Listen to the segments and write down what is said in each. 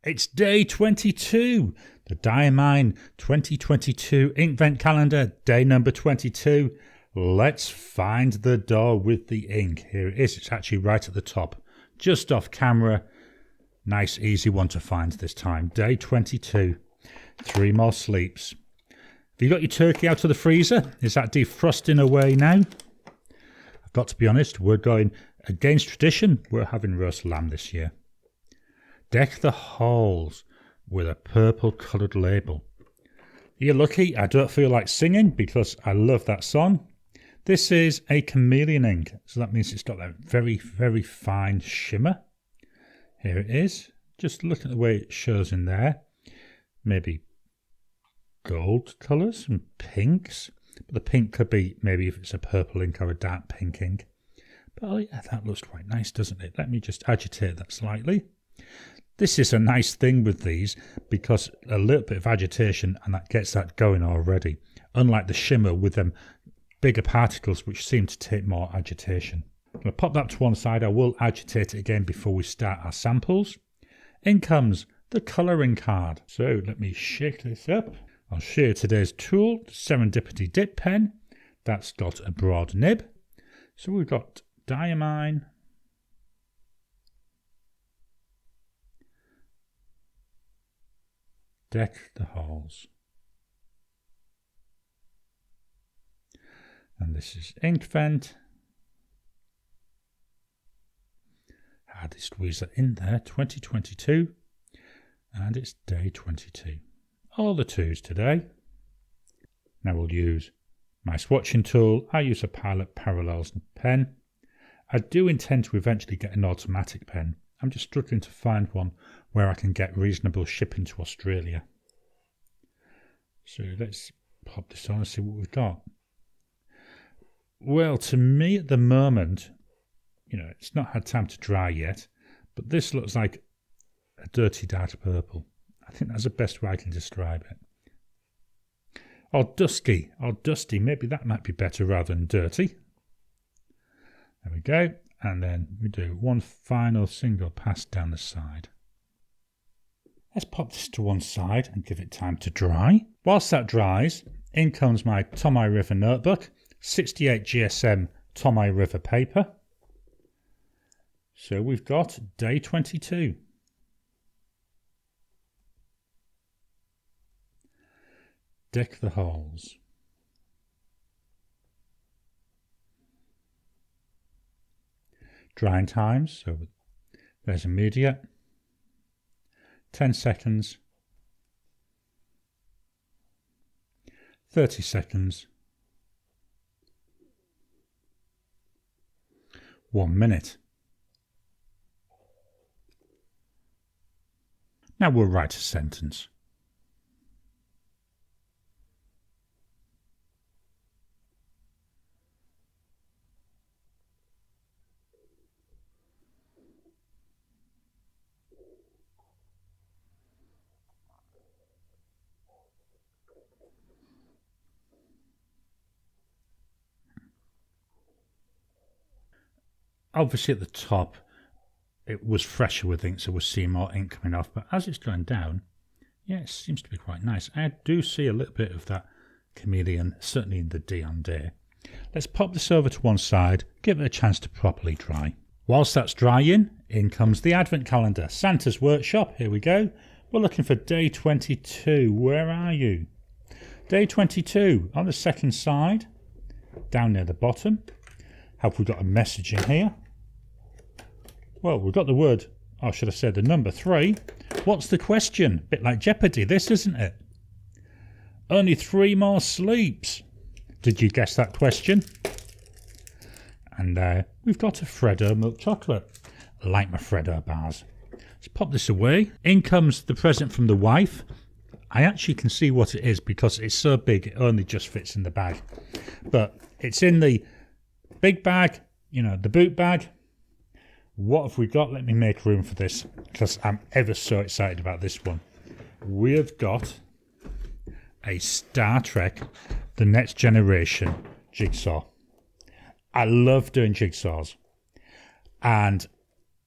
It's day 22, the Diamine 2022 Inkvent Calendar, day number 22. Let's find the door with the ink. Here it is, it's actually right at the top, just off camera. Nice, easy one to find this time. Day 22, 3 more sleeps. Have you got your turkey out of the freezer? Is that defrosting away now? I've got to be honest, we're going against tradition. We're having roast lamb this year. Deck the halls with a purple coloured label. You're lucky I don't feel like singing because I love that song. This is a chameleon ink, so that means it's got that very, very fine shimmer. Here it is. Just look at the way it shows in there. Maybe gold colours and pinks. But the pink could be maybe if it's a purple ink or a dark pink ink. But oh yeah, that looks quite nice, doesn't it? Let me just agitate that slightly. This is a nice thing with these because a little bit of agitation and that gets that going already. Unlike the shimmer with them bigger particles which seem to take more agitation. I'm going to pop that to one side. I will agitate it again before we start our samples. In comes the colouring card. So let me shake this up. I'll show you today's tool, the Serendipity Dip Pen. That's got a broad nib. So we've got Diamine. Deck the halls. And this is Inkvent. Hardly squeeze that in there. 2022. And it's day 22. All the twos today. Now we'll use my swatching tool. I use a Pilot Parallels pen. I do intend to eventually get an automatic pen. I'm just struggling to find one where I can get reasonable shipping to Australia. So let's pop this on and see what we've got. Well, to me at the moment, it's not had time to dry yet, but this looks like a dirty dark purple. I think that's the best way I can describe it. Or dusky, or dusty, maybe that might be better rather than dirty. There we go. And then we do one final single pass down the side. Let's pop this to one side and give it time to dry. Whilst that dries, in comes my Tomoe River notebook, 68 GSM Tomoe River paper. So we've got day 22. Deck the halls. Drying times, so there's immediate, 10 seconds, 30 seconds, 1 minute. Now we'll write a sentence. Obviously at the top it was fresher with ink, so we're seeing more ink coming off, but as it's going down, yeah, it seems to be quite nice. I do see a little bit of that chameleon, certainly in the D on day. Let's pop this over to one side, give it a chance to properly dry. Whilst that's drying, in comes the Advent Calendar, Santa's Workshop. Here we go. We're looking for day 22. Where are you? Day 22 on the second side, down near the bottom. Have we got a message in here? Well, we've got the word, or should I say the number 3. What's the question? Bit like Jeopardy, this, isn't it? Only 3 more sleeps. Did you guess that question? And we've got a Freddo milk chocolate. I like my Freddo bars. Let's pop this away. In comes the present from the wife. I actually can see what it is because it's so big it only just fits in the bag. But it's in the big bag, the boot bag. What have we got? Let me make room for this because I'm ever so excited about this one. We have got a Star Trek The Next Generation jigsaw. I love doing jigsaws. And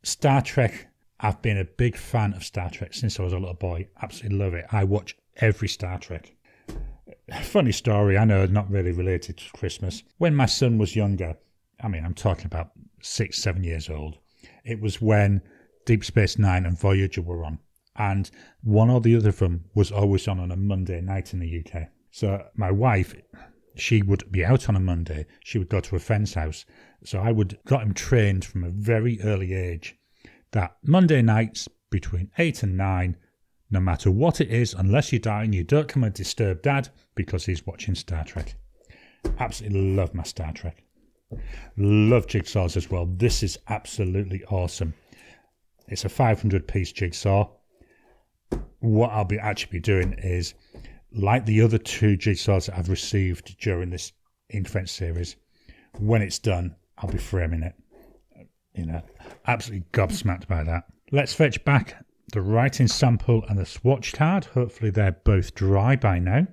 Star Trek I've been a big fan of Star Trek since I was a little boy. Absolutely love it. I watch every Star Trek. Funny story, I know, not really related to Christmas. When my son was younger, I mean, I'm talking about 6, 7 years old, it was when Deep Space Nine and Voyager were on. And one or the other of them was always on a Monday night in the UK. So my wife, she would be out on a Monday. She would go to a friend's house. So I got him trained from a very early age that Monday nights between 8 and 9, no matter what it is, unless you're dying, you don't come and disturb Dad because he's watching Star Trek. Absolutely love my Star Trek. Love jigsaws as well. This is absolutely awesome. It's a 500-piece jigsaw. What I'll actually be doing is, like the other 2 jigsaws that I've received during this Inkvent series, when it's done, I'll be framing it. You know, absolutely gobsmacked by that. Let's fetch back the writing sample and the swatch card. Hopefully they're both dry by now.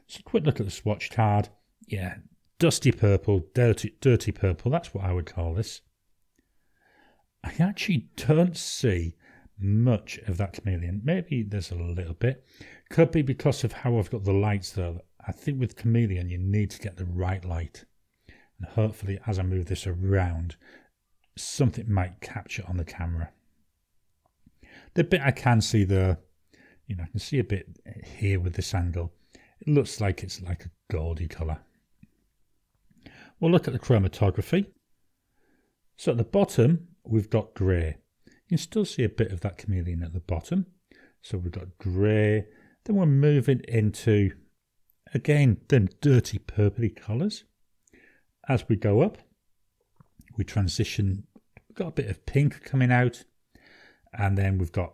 So a quick look at the swatch card. Yeah, dusty purple, dirty purple. That's what I would call this. I actually don't see much of that chameleon. Maybe there's a little bit. Could be because of how I've got the lights though. I think with chameleon you need to get the right light. And hopefully as I move this around, something might capture on the camera. The bit I can see there, you know, I can see a bit here with this angle. It looks like it's like a goldy colour. We'll look at the chromatography. So at the bottom, we've got grey. You can still see a bit of that chameleon at the bottom. So we've got grey. Then we're moving into, again, them dirty purpley colours. As we go up, we transition. We've got a bit of pink coming out. And then we've got,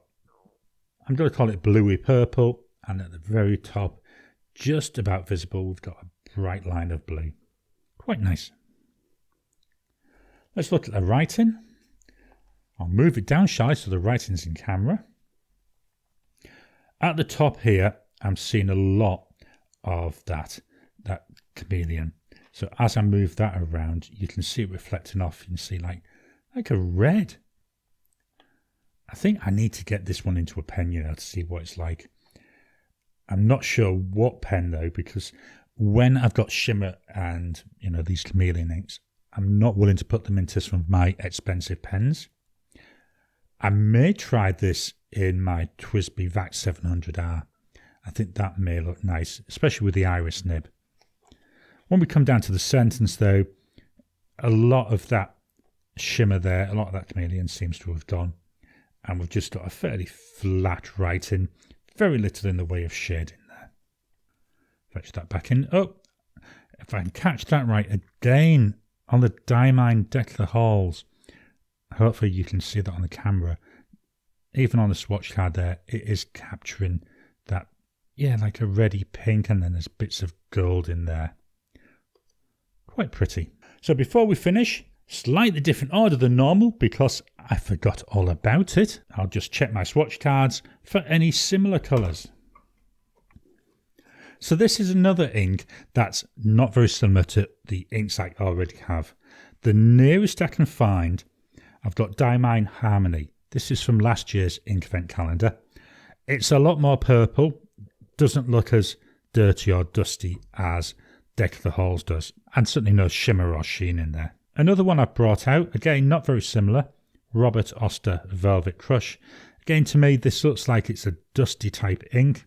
I'm going to call it bluey purple. And at the very top, just about visible, we've got a bright line of blue. Quite nice. Let's look at the writing. I'll move it down, shall I, so the writing's in camera. At the top here, I'm seeing a lot of that chameleon. So as I move that around, you can see it reflecting off. You can see like a red. I think I need to get this one into a pen, you know, to see what it's like. I'm not sure what pen though, because when I've got shimmer and, you know, these chameleon inks, I'm not willing to put them into some of my expensive pens. I may try this in my TWSBI VAX 700R. I think that may look nice, especially with the iris nib. When we come down to the sentence though, a lot of that shimmer there, a lot of that chameleon seems to have gone. And we've just got a fairly flat writing, very little in the way of shading there. Fetch that back in. Oh, if I can catch that right, again on the Diamine Deck of the Halls. Hopefully you can see that on the camera. Even on the swatch card there, it is capturing that, yeah, like a reddy pink, and then there's bits of gold in there. Quite pretty. So before we finish, slightly different order than normal because I forgot all about it. I'll just check my swatch cards for any similar colours. So this is another ink that's not very similar to the inks I already have. The nearest I can find, I've got Diamine Harmony. This is from last year's Inkvent Calendar. It's a lot more purple, doesn't look as dirty or dusty as Deck of the Halls does, and certainly no shimmer or sheen in there. Another one I've brought out, again not very similar, Robert Oster Velvet Crush. Again, to me this looks like it's a dusty type ink,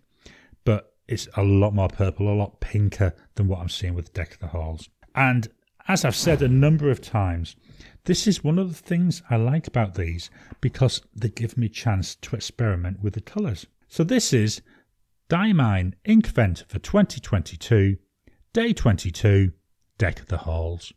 but it's a lot more purple, a lot pinker than what I'm seeing with Deck of the Halls. And as I've said a number of times, this is one of the things I like about these because they give me a chance to experiment with the colours. So this is Diamine Inkvent for 2022, Day 22, Deck of the Halls.